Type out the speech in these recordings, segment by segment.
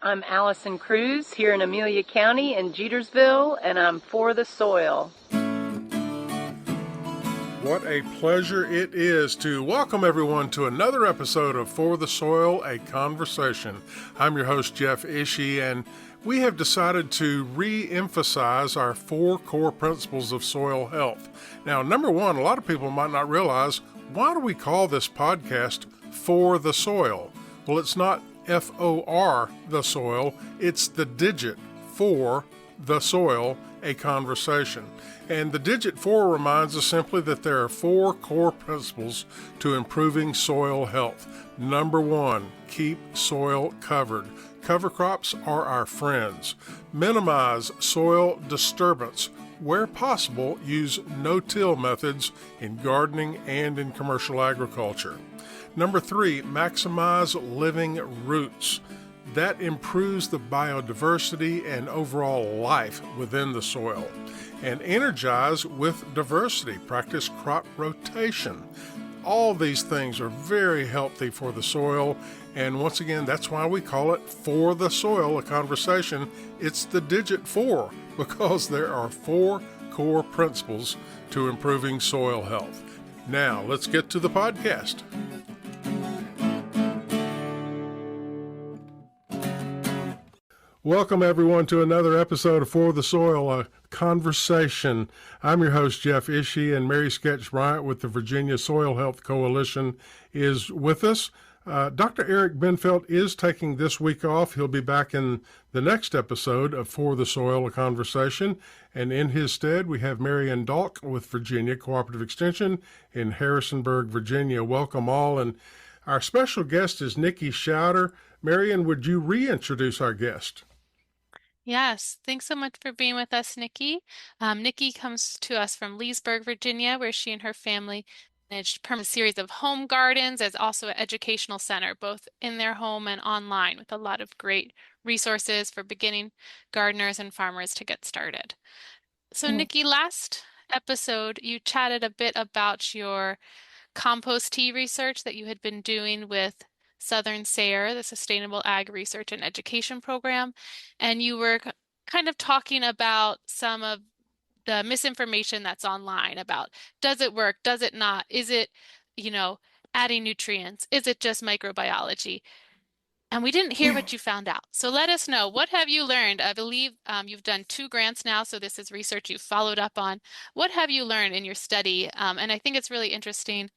I'm Allison Cruz here in Amelia County in Jetersville, and I'm for the soil. What a pleasure it is to welcome everyone to another episode of For the Soil, a Conversation. I'm your host, Jeff Ishee, and we have decided to re-emphasize our 4 core principles of soil health. Now, number one, a lot of people might not realize, why do we call this podcast For the Soil? Well, it's not F-O-R, the soil, it's the digit 4, the soil, a conversation. And the digit 4 reminds us simply that there are 4 core principles to improving soil health. Number 1, keep soil covered. Cover crops are our friends. Minimize soil disturbance. Where possible, use no-till methods in gardening and in commercial agriculture. Number 3, maximize living roots. That improves the biodiversity and overall life within the soil. And energize with diversity. Practice crop rotation. All these things are very healthy for the soil. And once again, that's why we call it For the Soil, a conversation. It's the digit 4 because there are 4 core principles to improving soil health. Now, let's get to the podcast. Welcome, everyone, to another episode of For the Soil, a conversation. I'm your host, Jeff Ishee, and Mary Sketch Bryant with the Virginia Soil Health Coalition is with us. Dr. Eric Benfeld is taking this week off. He'll be back in the next episode of For the Soil, a conversation. And in his stead, we have Marian Dalke with Virginia Cooperative Extension in Harrisonburg, Virginia. Welcome all. And our special guest is Nicky Schauder. Marian, would you reintroduce our guest? Yes, thanks so much for being with us, Nicky. Nicky comes to us from Leesburg, Virginia, where she and her family managed a series of home gardens as also an educational center, both in their home and online, with a lot of great resources for beginning gardeners and farmers to get started. So, Nicky, last episode, you chatted a bit about your compost tea research that you had been doing with Southern SARE, the Sustainable Ag Research and Education Program, and you were kind of talking about some of the misinformation that's online about, does it work, does it not, is it, adding nutrients, is it just microbiology? And we didn't hear what you found out. So let us know, what have you learned? I believe you've done 2 grants now, so this is research you've followed up on. What have you learned in your study? And I think it's really interesting.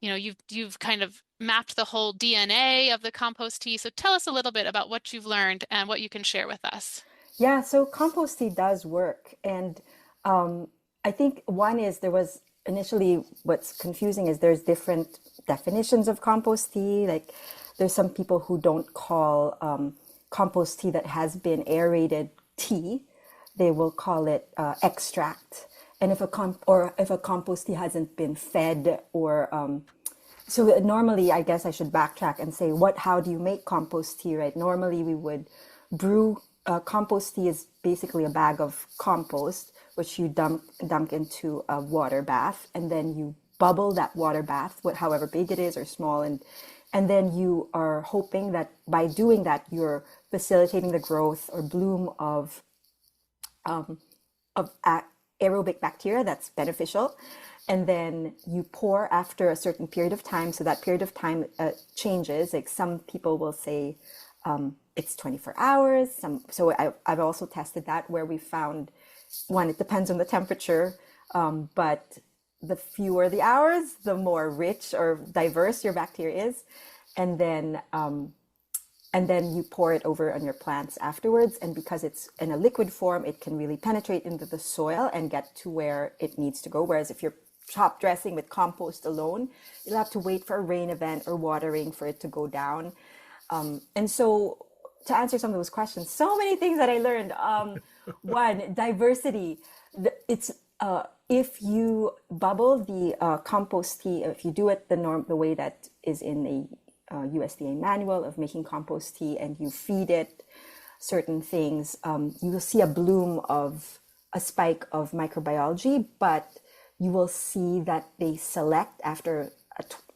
You've kind of mapped the whole DNA of the compost tea. So tell us a little bit about what you've learned and what you can share with us. Yeah, so compost tea does work. And I think one is there was initially what's confusing is there's different definitions of compost tea. Like there's some people who don't call compost tea that has been aerated tea. They will call it extract. And if a compost tea hasn't been fed or so normally, I guess I should backtrack and say how do you make compost tea, right? Normally we would brew compost tea is basically a bag of compost which you dump into a water bath, and then you bubble that water bath, however big it is or small, and then you are hoping that by doing that you're facilitating the growth or bloom of aerobic bacteria that's beneficial. And then you pour after a certain period of time. So that period of time changes. Like some people will say it's 24 hours. So I've also tested that where we found, one, it depends on the temperature, but the fewer the hours, the more rich or diverse your bacteria is. And then you pour it over on your plants afterwards. And because it's in a liquid form, it can really penetrate into the soil and get to where it needs to go. Whereas if you're top dressing with compost alone, you'll have to wait for a rain event or watering for it to go down. And so to answer some of those questions, so many things that I learned. One, diversity. It's if you bubble the compost tea, if you do it the way that is in a USDA manual of making compost tea, and you feed it certain things, you will see a spike of microbiology, but you will see that they select after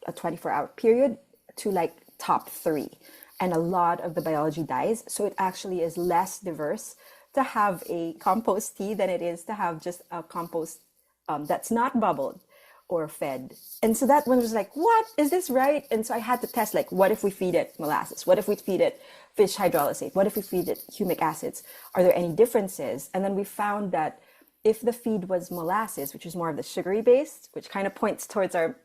a 24-hour period to like top 3. and a lot of the biology dies. So it actually is less diverse to have a compost tea than it is to have just a compost that's not bubbled or fed. And so that one was like, what, is this right? And so I had to test, like, what if we feed it molasses? What if we feed it fish hydrolysate? What if we feed it humic acids? Are there any differences? And then we found that if the feed was molasses, which is more of the sugary based, which kind of points towards our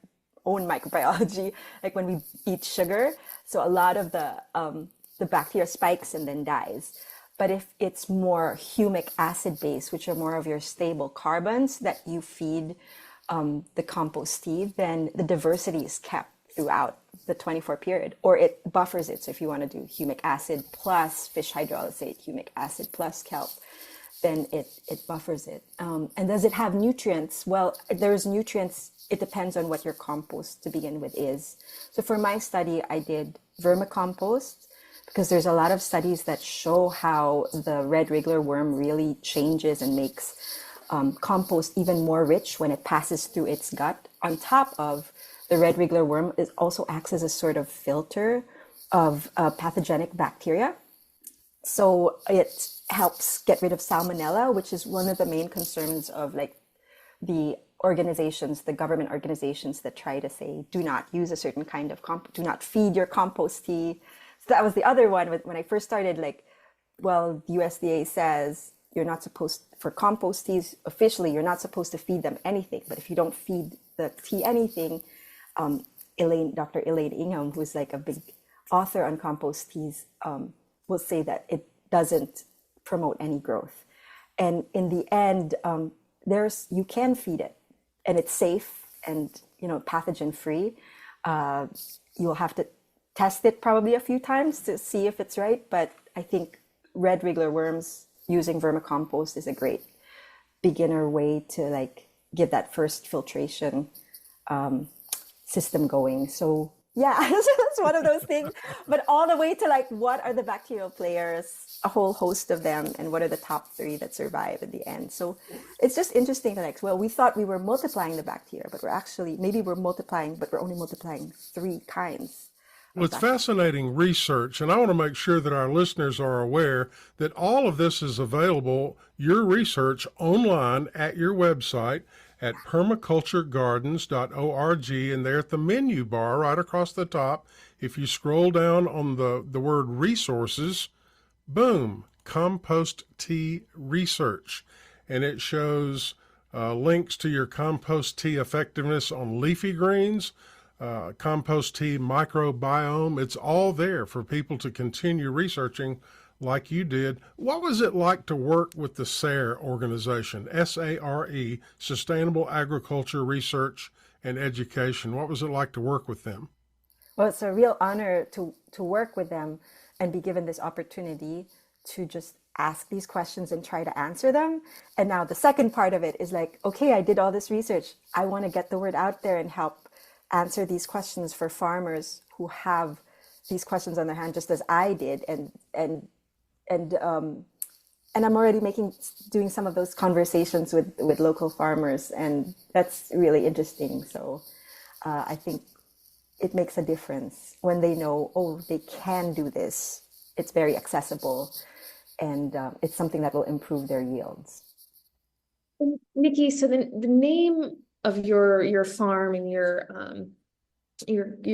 own microbiology, like when we eat sugar, so a lot of the bacteria spikes and then dies. But if it's more humic acid based, which are more of your stable carbons that you feed the compost tea, then the diversity is kept throughout the 24 period, or it buffers it. So if you want to do humic acid plus fish hydrolysate, humic acid plus kelp, then it buffers it. And does it have nutrients? Well, there's nutrients. It depends on what your compost to begin with is. So for my study, I did vermicompost, because there's a lot of studies that show how the red wriggler worm really changes and makes compost even more rich when it passes through its gut. On top of the red wriggler worm, it also acts as a sort of filter of pathogenic bacteria. So it helps get rid of salmonella, which is one of the main concerns of like the organizations, the government organizations that try to say, do not use a certain kind of do not feed your compost tea. So that was the other one when I first started, like, well, the USDA says you're not supposed, for compost teas, officially, you're not supposed to feed them anything. But if you don't feed the tea anything, Dr. Elaine Ingham, who's like a big author on compost teas, will say that it doesn't promote any growth. And in the end, you can feed it, and it's safe and, pathogen free. You'll have to test it probably a few times to see if it's right. But I think red wriggler worms using vermicompost is a great beginner way to like give that first filtration system going. So yeah, that's one of those things. But all the way to like, what are the bacterial players, a whole host of them, and what are the top 3 that survive at the end? So it's just interesting to like, well, we thought we were multiplying the bacteria, but maybe we're multiplying, but we're only multiplying 3 kinds. Well, it's fascinating research, and I want to make sure that our listeners are aware that all of this is available, your research, online at your website at permaculturegardens.org, and there at the menu bar right across the top, if you scroll down on the word resources, boom, compost tea research, and it shows links to your compost tea effectiveness on leafy greens, compost tea microbiome. It's all there for people to continue researching like you did. What was it like to work with the SARE organization, SARE, Sustainable Agriculture Research and Education? What was it like to work with them? Well, it's a real honor to work with them and be given this opportunity to just ask these questions and try to answer them. And now the second part of it is like, okay, I did all this research. I want to get the word out there and help answer these questions for farmers who have these questions on their hand, just as I did. And I'm already doing some of those conversations with local farmers, and that's really interesting. So I think it makes a difference when they know, oh, they can do this. It's very accessible, and it's something that will improve their yields. Nicky, so the name of your farm and your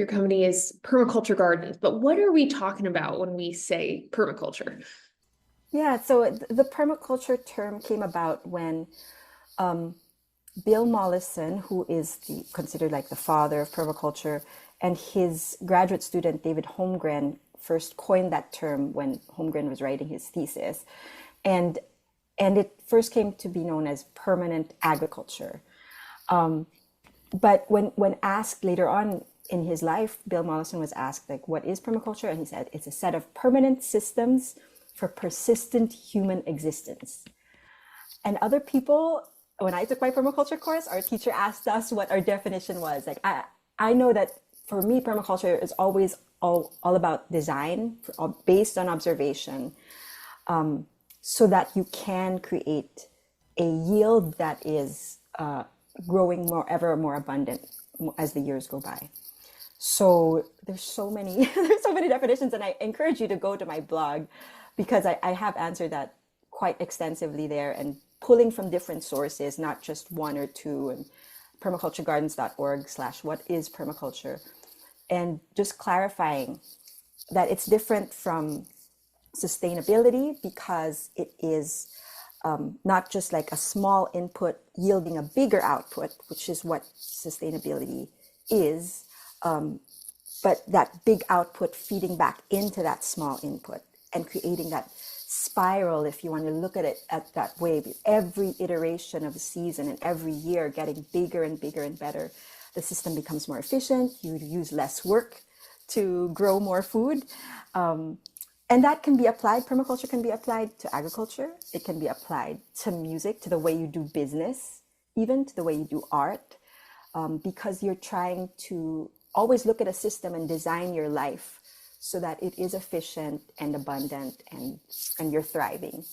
company is Permaculture Gardens, but what are we talking about when we say permaculture? Yeah, so the permaculture term came about when Bill Mollison, who is considered like the father of permaculture, and his graduate student David Holmgren first coined that term when Holmgren was writing his thesis, and it first came to be known as permanent agriculture. But when asked later on in his life, Bill Mollison was asked, like, what is permaculture? And he said, it's a set of permanent systems for persistent human existence. And other people, when I took my permaculture course, our teacher asked us what our definition was. Like, I know that for me, permaculture is always all about design, based on observation, so that you can create a yield that is growing ever more abundant as the years go by. So there's so many there's so many definitions, and I encourage you to go to my blog because I have answered that quite extensively there and pulling from different sources, not just one or two, and permaculturegardens.org/what is permaculture, and just clarifying that it's different from sustainability because it is not just like a small input yielding a bigger output, which is what sustainability is, but that big output feeding back into that small input and creating that spiral, if you want to look at it at that way, every iteration of a season and every year getting bigger and bigger and better. The system becomes more efficient, you use less work to grow more food. And that can be applied, permaculture can be applied to agriculture. It can be applied to music, to the way you do business, even to the way you do art, because you're trying to always look at a system and design your life so that it is efficient and abundant and you're thriving.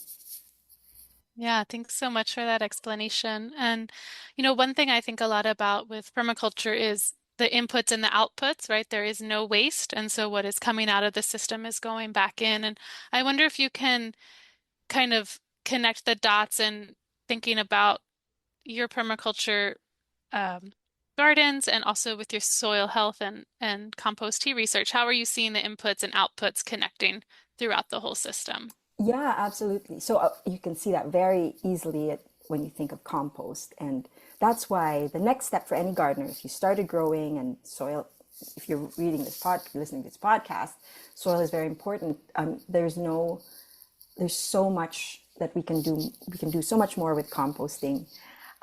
Yeah, thanks so much for that explanation. And, one thing I think a lot about with permaculture is the inputs and the outputs, right? There is no waste. And so what is coming out of the system is going back in. And I wonder if you can kind of connect the dots and thinking about your permaculture gardens and also with your soil health and compost tea research. How are you seeing the inputs and outputs connecting throughout the whole system? Yeah, absolutely. So you can see that very easily when you think of compost. And that's why the next step for any gardener, if you started growing and soil, if you're reading this listening to this podcast, soil is very important. There's so much that we can do. We can do so much more with composting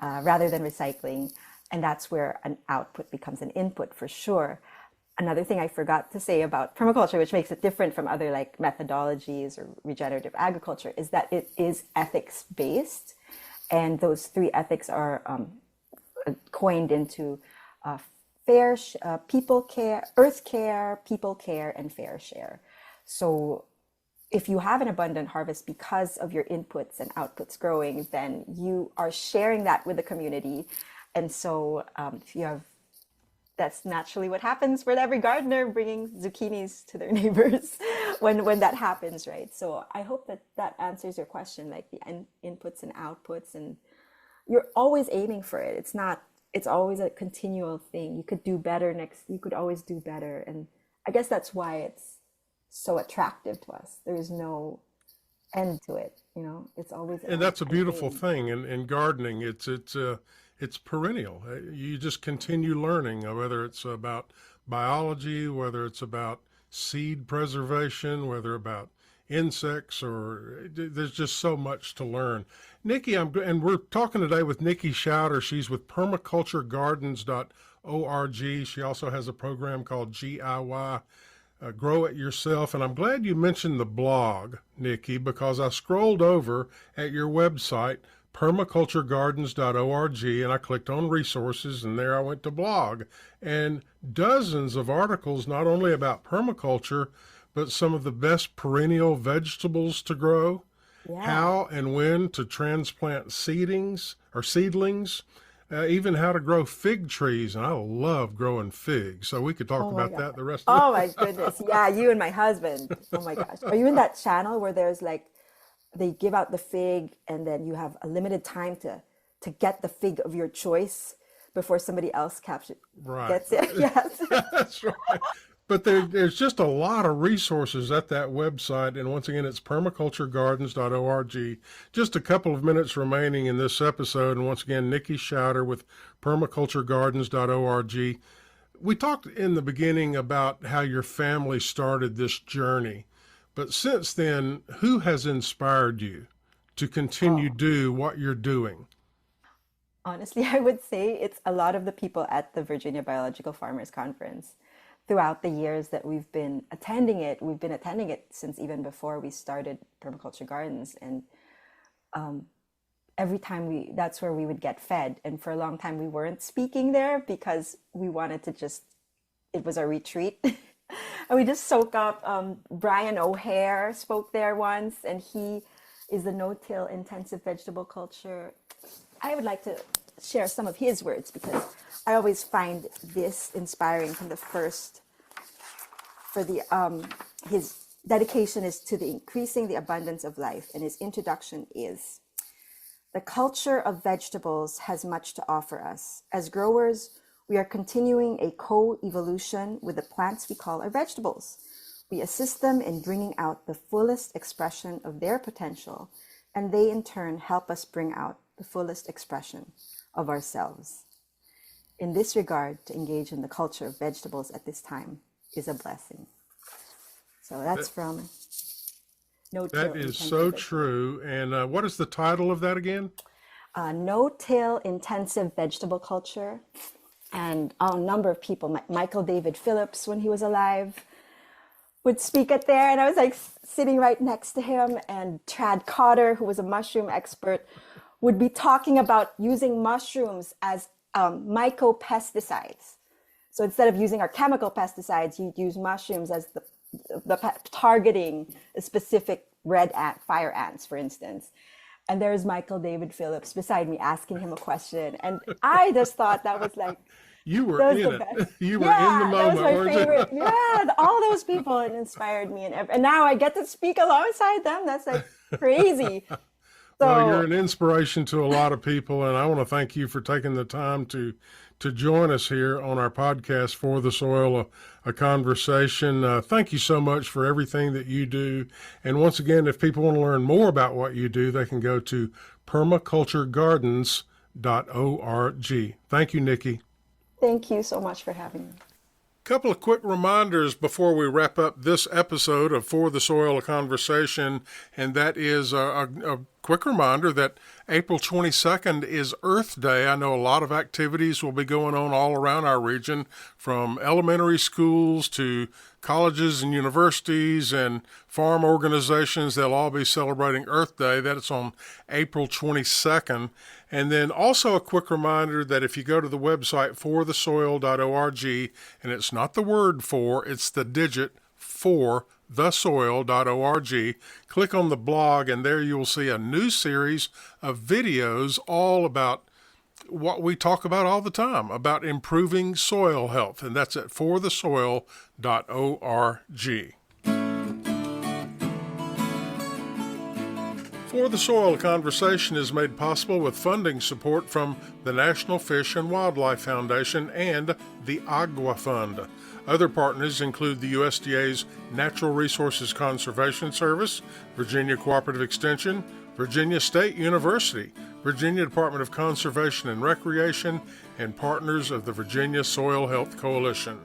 rather than recycling. And that's where an output becomes an input for sure. Another thing I forgot to say about permaculture, which makes it different from other like methodologies or regenerative agriculture, is that it is ethics based. And those three ethics are coined into people care, earth care, people care, and fair share. So if you have an abundant harvest because of your inputs and outputs growing, then you are sharing that with the community. And so if you have, that's naturally what happens with every gardener bringing zucchinis to their neighbors when that happens, right? So I hope that answers your question, like the inputs and outputs, and you're always aiming for it. It's always a continual thing. You could do better you could always do better. And I guess that's why it's so attractive to us. There's no end to it, it's always. And that's a beautiful thing in gardening. It's perennial. You just continue learning, whether it's about biology, whether it's about seed preservation, whether about insects, or there's just so much to learn. Nicky, and we're talking today with Nicky Schauder. She's with permaculturegardens.org. She also has a program called GIY, Grow It Yourself. And I'm glad you mentioned the blog, Nicky, because I scrolled over at your website, permaculturegardens.org, and I clicked on resources, and there I went to blog, and dozens of articles not only about permaculture but some of the best perennial vegetables to grow, how and when to transplant seedlings, even how to grow fig trees. And I love growing figs, so we could talk about that the rest of the Oh my goodness. Yeah, you and my husband. Oh my gosh. Are you in that channel where there's like they give out the fig and then you have a limited time to get the fig of your choice before somebody else gets it? Yes. That's right. But there's just a lot of resources at that website. And once again, it's permaculturegardens.org. Just a couple of minutes remaining in this episode. And once again, Nicky Schauder with permaculturegardens.org. We talked in the beginning about how your family started this journey. But since then, who has inspired you to continue do what you're doing? Honestly, I would say it's a lot of the people at the Virginia Biological Farmers Conference. Throughout the years that we've been attending it since even before we started Permaculture Gardens. And every time that's where we would get fed. And for a long time, we weren't speaking there because we wanted to it was our retreat. And we just soak up. Brian O'Hare spoke there once, and he is the no-till intensive vegetable culture. I would like to share some of his words, because I always find this inspiring from the first, for the his dedication is to the increasing the abundance of life, and his introduction is: the culture of vegetables has much to offer us. As growers, we are continuing a co-evolution with the plants we call our vegetables. We assist them in bringing out the fullest expression of their potential, and they in turn help us bring out the fullest expression of ourselves. In this regard, to engage in the culture of vegetables at this time is a blessing. So that's from No-Till. That is so true. And what is the title of that again? No-Till Intensive Vegetable Culture. And a number of people, Michael David Phillips, when he was alive, would speak at there. And I was like sitting right next to him. And Trad Cotter, who was a mushroom expert, would be talking about using mushrooms as mycopesticides. So instead of using our chemical pesticides, you'd use mushrooms as the targeting a specific red ant, fire ants, for instance. And there's Michael David Phillips beside me asking him a question. And I just thought that was like, you were in it. You were in the moment. That was my favorite. Yeah, all those people inspired me. And now I get to speak alongside them. That's like crazy. Well, you're an inspiration to a lot of people, and I want to thank you for taking the time to join us here on our podcast, For the Soil, a Conversation. Thank you so much for everything that you do. And once again, if people want to learn more about what you do, they can go to permaculturegardens.org. Thank you, Nicky. Thank you so much for having me. Couple of quick reminders before we wrap up this episode of For the Soil, a Conversation, and that is a quick reminder that April 22nd is Earth Day. I know a lot of activities will be going on all around our region, from elementary schools to colleges and universities and farm organizations. They'll all be celebrating Earth Day. That's on April 22nd. And then also a quick reminder that if you go to the website forthesoil.org, and it's not the word for, it's the digit for, thesoil.org, click on the blog, and there you'll see a new series of videos all about what we talk about all the time, about improving soil health, and that's at forthesoil.org. For the Soil Conversation is made possible with funding support from the National Fish and Wildlife Foundation and the Agua Fund. Other partners include the USDA's Natural Resources Conservation Service, Virginia Cooperative Extension, Virginia State University, Virginia Department of Conservation and Recreation, and partners of the Virginia Soil Health Coalition.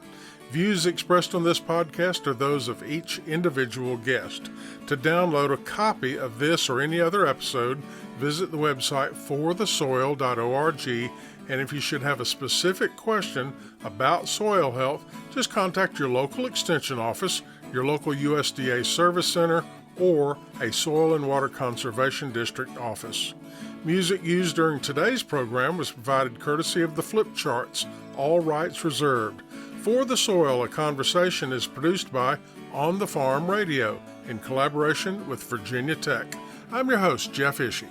Views expressed on this podcast are those of each individual guest. To download a copy of this or any other episode, visit the website forthesoil.org, and if you should have a specific question about soil health, just contact your local extension office, your local USDA Service Center, or a Soil and Water Conservation District office. Music used during today's program was provided courtesy of the Flip Charts, all rights reserved. For the Soil, a Conversation is produced by On the Farm Radio in collaboration with Virginia Tech. I'm your host, Jeff Ishee.